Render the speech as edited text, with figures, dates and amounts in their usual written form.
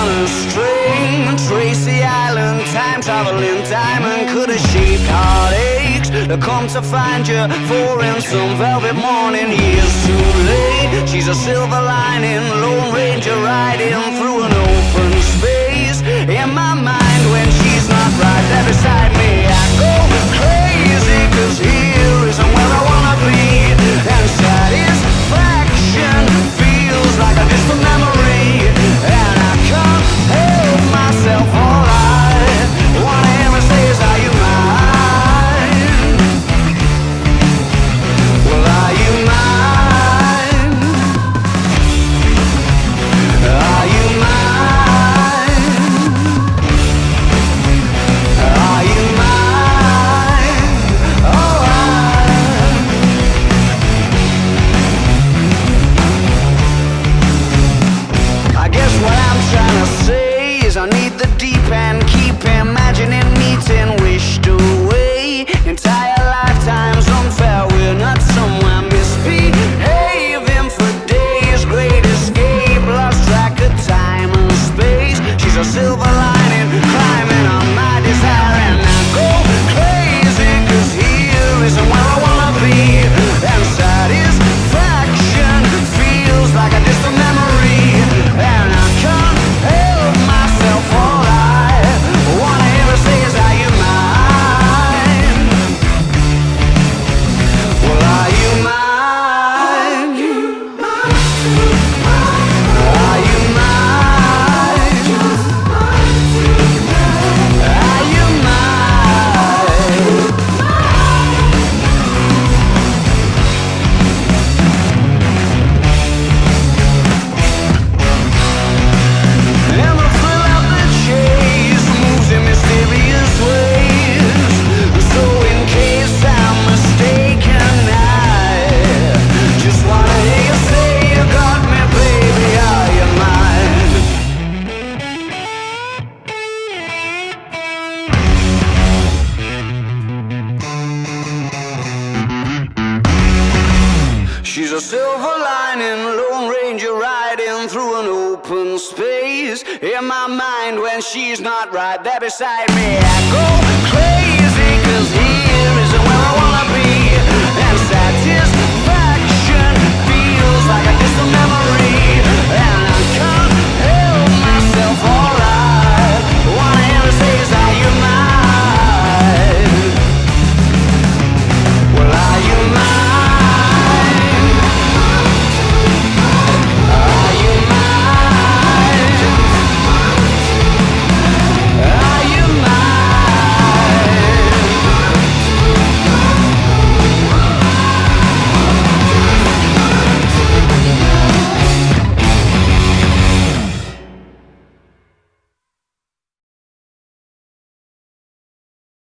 on a string, Tracy Island, time traveling diamond could have shaped heartaches to come to find you for in some velvet morning. Years too late, she's a silver lining, Lone Ranger riding through an open space. In my mind when she's not right there beside me, I go crazy, 'cause here isn't where I wanna be. And satisfaction feels like a distant memory, and I can't help myself. All I wanna hear me say is, are you mine? Well, are you mine? Are you mine? Are you mine? Oh, I guess what I'm trying to say is I need the deep end, keep imagining meeting wished away. Entire lifetimes unfair, we're not somewhere misbehaving for days. Great escape, lost track of time and space. She's a silver lining, climbing on my desire, and I go crazy, 'cause here isn't where I wanna be. And satisfaction feels like a distant memory, and I can't help myself. All I wanna hear her say is, are you mine? Well, are you mine? Are you mine? Are you mine? And the thrill of the chase moves in mysterious ways. So in case I'm mistaken, I just wanna hear you say you got me, baby. Are you mine? She's a silver lining, Lone Ranger riding through an open space. In my mind when she's not right there beside me, I go crazy.